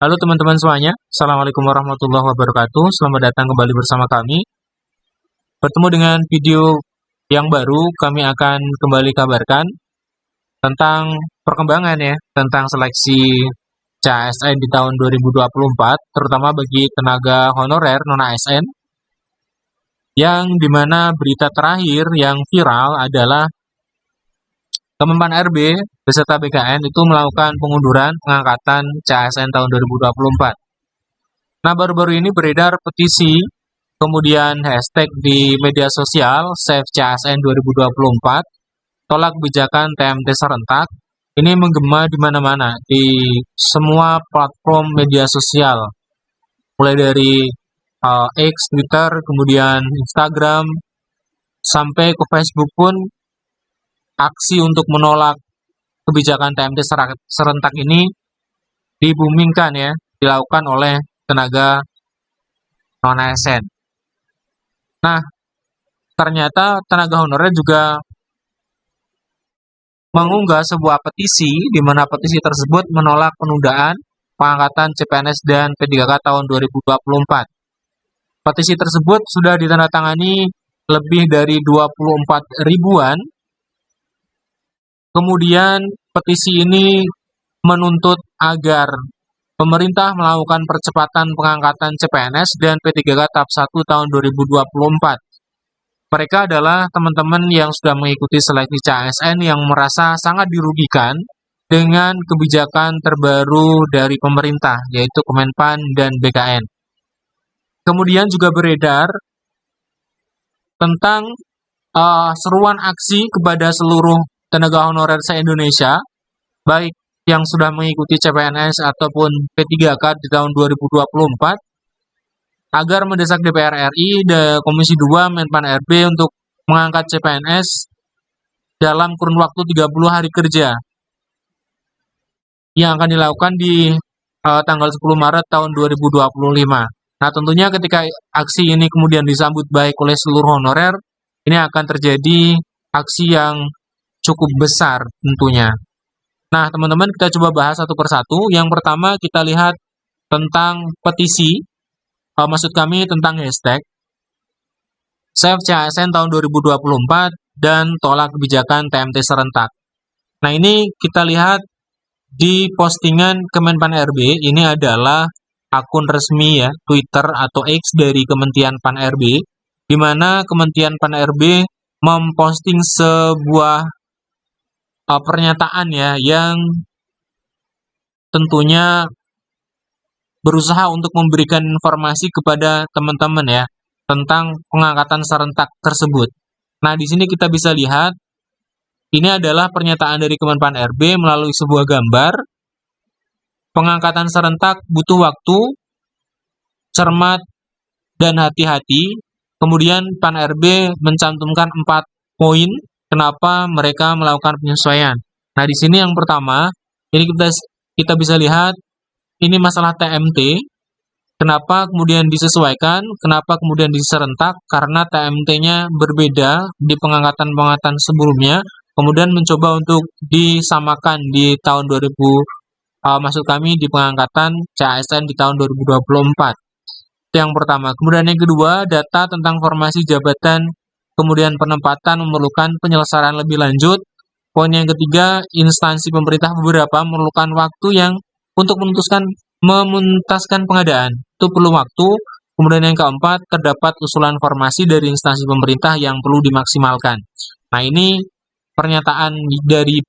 Halo teman-teman semuanya, Assalamualaikum warahmatullahi wabarakatuh. Selamat datang kembali bersama kami. Bertemu dengan video yang baru, kami akan kembali kabarkan tentang perkembangan ya, tentang seleksi CASN di tahun 2024, terutama bagi tenaga honorer non-ASN, yang dimana berita terakhir yang viral adalah Kemenpan RB beserta BKN itu melakukan pengunduran pengangkatan CASN tahun 2024. Nah, baru-baru ini beredar petisi, kemudian hashtag di media sosial Save CASN 2024, tolak kebijakan TMT serentak. Ini menggema di mana-mana, di semua platform media sosial, mulai dari X, Twitter, kemudian Instagram, sampai ke Facebook pun aksi untuk menolak kebijakan TMT serentak ini dibumingkan ya, dilakukan oleh tenaga non-ASN. Nah, ternyata tenaga honorer juga mengunggah sebuah petisi di mana petisi tersebut menolak penundaan pengangkatan CPNS dan P3K tahun 2024. Petisi tersebut sudah ditandatangani lebih dari 24 ribuan. Kemudian petisi ini menuntut agar pemerintah melakukan percepatan pengangkatan CPNS dan P3K tahap 1 tahun 2024. Mereka adalah teman-teman yang sudah mengikuti seleksi CASN yang merasa sangat dirugikan dengan kebijakan terbaru dari pemerintah, yaitu Kemenpan dan BKN. Kemudian juga beredar tentang seruan aksi kepada seluruh tenaga honorer se-Indonesia, baik yang sudah mengikuti CPNS ataupun P3K di tahun 2024, agar mendesak DPR RI dan Komisi 2 Menpan RB untuk mengangkat CPNS dalam kurun waktu 30 hari kerja yang akan dilakukan di tanggal 10 Maret tahun 2025. Nah, tentunya ketika aksi ini kemudian disambut baik oleh seluruh honorer, ini akan terjadi aksi yang cukup besar tentunya. Nah, teman-teman, kita coba bahas satu persatu. Yang pertama, kita lihat tentang petisi, maksud kami tentang hashtag Save CASN tahun 2024 dan tolak kebijakan TMT serentak. Nah, ini kita lihat di postingan Kemenpan RB, ini adalah akun resmi ya, Twitter atau X dari Kementerian Pan RB, di mana Kementerian Pan RB memposting sebuah pernyataan ya yang tentunya berusaha untuk memberikan informasi kepada teman-teman ya tentang pengangkatan serentak tersebut. Nah, di sini kita bisa lihat ini adalah pernyataan dari Kemenpan RB melalui sebuah gambar. Pengangkatan serentak butuh waktu, cermat, dan hati-hati. Kemudian Pan RB mencantumkan 4 poin kenapa mereka melakukan penyesuaian. Nah, di sini yang pertama, ini kita bisa lihat, ini masalah TMT. Kenapa kemudian disesuaikan, kenapa kemudian diserentak, karena TMT-nya berbeda di pengangkatan-pengangkatan sebelumnya, kemudian mencoba untuk disamakan di tahun 2000, maksud kami di pengangkatan CASN di tahun 2024. Itu yang pertama. Kemudian yang kedua, data tentang formasi jabatan kemudian penempatan memerlukan penyelesaian lebih lanjut. Poin yang ketiga, instansi pemerintah beberapa memerlukan waktu yang untuk memuntaskan pengadaan. Itu perlu waktu. Kemudian yang keempat, terdapat usulan formasi dari instansi pemerintah yang perlu dimaksimalkan. Nah, ini pernyataan dari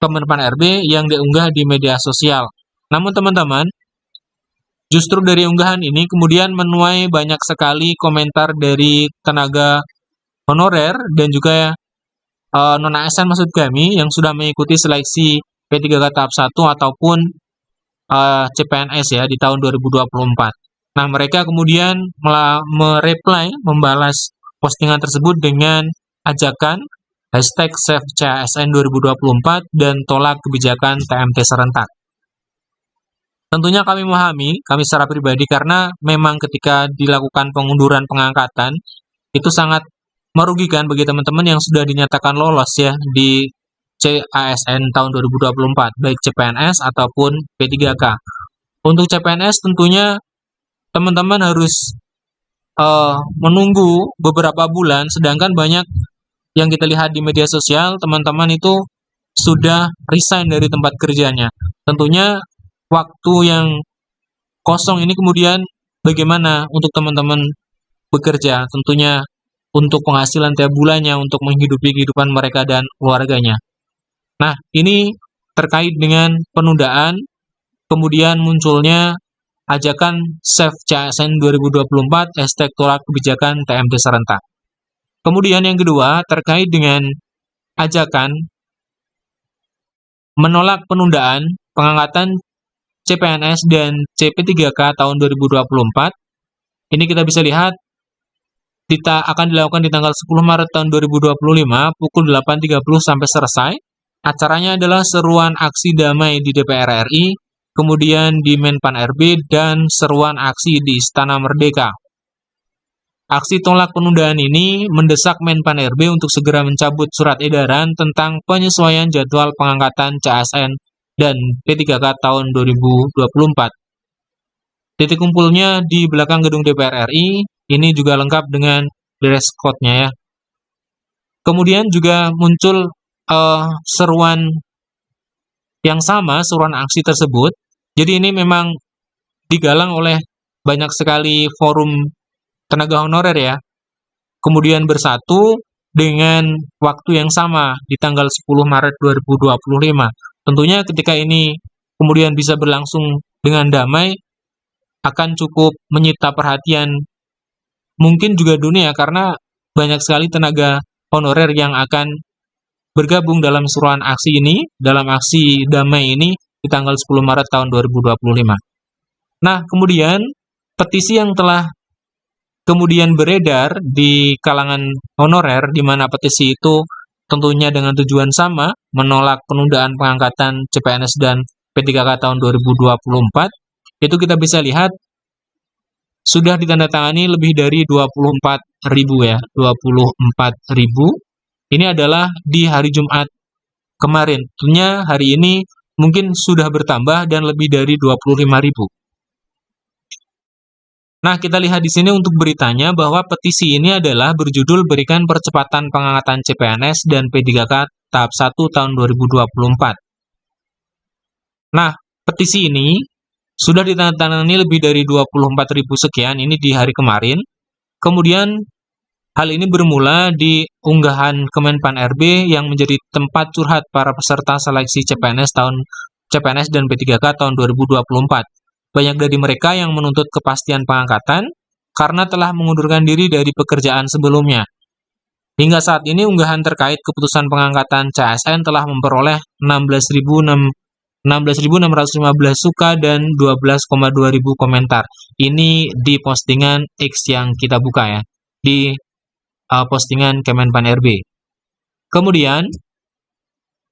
Kemenpan RB yang diunggah di media sosial. Namun teman-teman, justru dari unggahan ini kemudian menuai banyak sekali komentar dari tenaga honorer dan juga non-ASN maksud kami yang sudah mengikuti seleksi P3K tahap 1 ataupun CPNS ya di tahun 2024. Nah, mereka kemudian mereply, membalas postingan tersebut dengan ajakan hashtag Save CASN 2024 dan tolak kebijakan TMT serentak. Tentunya kami memahami, kami secara pribadi, karena memang ketika dilakukan pengunduran pengangkatan, itu sangat merugikan bagi teman-teman yang sudah dinyatakan lolos ya di CASN tahun 2024, baik CPNS ataupun P3K. Untuk CPNS tentunya teman-teman harus menunggu beberapa bulan, sedangkan banyak yang kita lihat di media sosial, teman-teman itu sudah resign dari tempat kerjanya. Tentunya waktu yang kosong ini kemudian bagaimana untuk teman-teman bekerja? Tentunya untuk penghasilan tiap bulannya, untuk menghidupi kehidupan mereka dan keluarganya. Nah, ini terkait dengan penundaan, kemudian munculnya ajakan Save CASN 2024 #tolak kebijakan TMT serentak. Kemudian yang kedua terkait dengan ajakan menolak penundaan pengangkatan CPNS dan CP3K tahun 2024. Ini kita bisa lihat akan dilakukan di tanggal 10 Maret tahun 2025 pukul 8.30 sampai selesai. Acaranya adalah seruan aksi damai di DPR RI, kemudian di Menpan RB, dan seruan aksi di Istana Merdeka. Aksi tolak penundaan ini mendesak Menpan RB untuk segera mencabut surat edaran tentang penyesuaian jadwal pengangkatan CASN dan P3K tahun 2024. Titik kumpulnya di belakang gedung DPR RI, ini juga lengkap dengan dress code-nya ya. Kemudian juga muncul seruan yang sama, seruan aksi tersebut. Jadi ini memang digalang oleh banyak sekali forum tenaga honorer ya. Kemudian bersatu dengan waktu yang sama di tanggal 10 Maret 2025. Tentunya ketika ini kemudian bisa berlangsung dengan damai, akan cukup menyita perhatian mungkin juga dunia, karena banyak sekali tenaga honorer yang akan bergabung dalam seruan aksi ini, dalam aksi damai ini di tanggal 10 Maret tahun 2025. Nah, kemudian petisi yang telah kemudian beredar di kalangan honorer, di mana petisi itu tentunya dengan tujuan sama, menolak penundaan pengangkatan CPNS dan P3K tahun 2024, itu kita bisa lihat sudah ditandatangani lebih dari 24.000 ya, 24.000. Ini adalah di hari Jumat kemarin. Tentunya hari ini mungkin sudah bertambah dan lebih dari 25.000. Nah, kita lihat di sini untuk beritanya bahwa petisi ini adalah berjudul Berikan Percepatan Pengangkatan CPNS dan P3K tahap 1 tahun 2024. Nah, petisi ini sudah ditandatangani lebih dari 24.000 sekian, ini di hari kemarin. Kemudian hal ini bermula di unggahan Kemenpan RB yang menjadi tempat curhat para peserta seleksi CPNS dan P3K tahun 2024. Banyak dari mereka yang menuntut kepastian pengangkatan karena telah mengundurkan diri dari pekerjaan sebelumnya. Hingga saat ini unggahan terkait keputusan pengangkatan CASN telah memperoleh 16.615 suka dan 12,2 ribu komentar. Ini di postingan X yang kita buka ya, di postingan Kemenpan RB. Kemudian,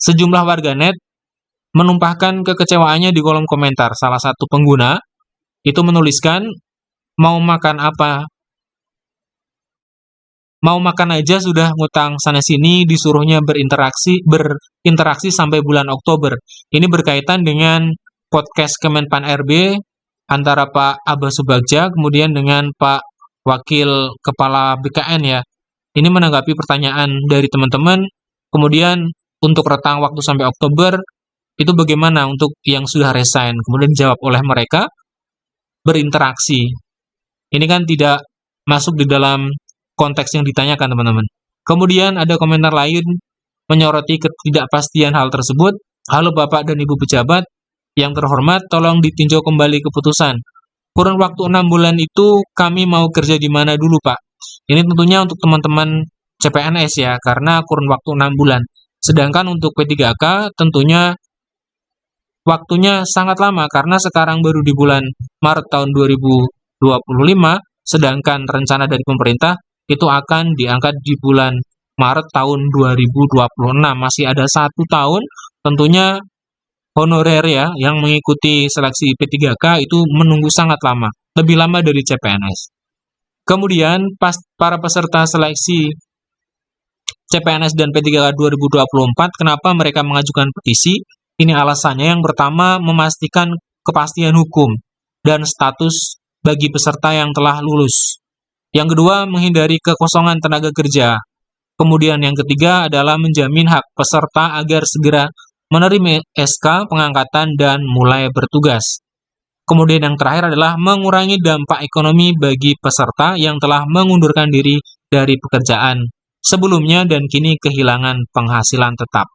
sejumlah warganet menumpahkan kekecewaannya di kolom komentar. Salah satu pengguna itu menuliskan, mau makan apa? Mau makan aja sudah ngutang sana-sini, disuruhnya berinteraksi sampai bulan Oktober. Ini berkaitan dengan podcast Kemenpan RB antara Pak Abbas Subagja, kemudian dengan Pak Wakil Kepala BKN ya. Ini menanggapi pertanyaan dari teman-teman, kemudian untuk rentang waktu sampai Oktober, itu bagaimana untuk yang sudah resign? Kemudian dijawab oleh mereka, berinteraksi. Ini kan tidak masuk di dalam konteks yang ditanyakan teman-teman. Kemudian ada komentar lain menyoroti ketidakpastian hal tersebut. Halo Bapak dan Ibu pejabat yang terhormat, tolong ditinjau kembali keputusan. Kurun waktu 6 bulan itu kami mau kerja di mana dulu Pak? Ini tentunya untuk teman-teman CPNS ya, karena kurun waktu 6 bulan. Sedangkan untuk P3K tentunya waktunya sangat lama, karena sekarang baru di bulan Maret tahun 2025, sedangkan rencana dari pemerintah itu akan diangkat di bulan Maret tahun 2026. Masih ada 1 tahun, tentunya honorer ya, yang mengikuti seleksi P3K itu menunggu sangat lama, lebih lama dari CPNS. Kemudian, para peserta seleksi CPNS dan P3K 2024, kenapa mereka mengajukan petisi? Ini alasannya. Yang pertama, memastikan kepastian hukum dan status bagi peserta yang telah lulus. Yang kedua, menghindari kekosongan tenaga kerja. Kemudian yang ketiga adalah menjamin hak peserta agar segera menerima SK pengangkatan dan mulai bertugas. Kemudian yang terakhir adalah mengurangi dampak ekonomi bagi peserta yang telah mengundurkan diri dari pekerjaan sebelumnya dan kini kehilangan penghasilan tetap.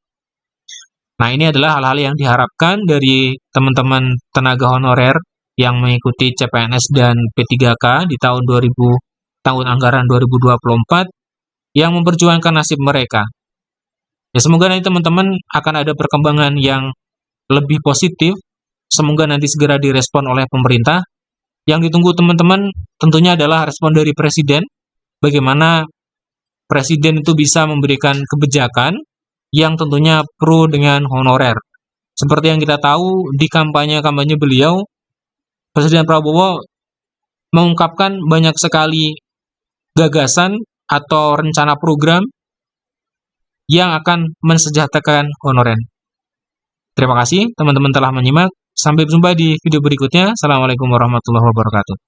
Nah, ini adalah hal-hal yang diharapkan dari teman-teman tenaga honorer yang mengikuti CPNS dan P3K di tahun anggaran 2024 yang memperjuangkan nasib mereka. Ya, semoga nanti teman-teman akan ada perkembangan yang lebih positif. Semoga nanti segera direspon oleh pemerintah. Yang ditunggu teman-teman tentunya adalah respon dari Presiden. Bagaimana Presiden itu bisa memberikan kebijakan yang tentunya pro dengan honorer. Seperti yang kita tahu di kampanye-kampanye beliau, Presiden Prabowo mengungkapkan banyak sekali gagasan atau rencana program yang akan mensejahterakan honorer. Terima kasih teman-teman telah menyimak. Sampai jumpa di video berikutnya. Assalamualaikum warahmatullahi wabarakatuh.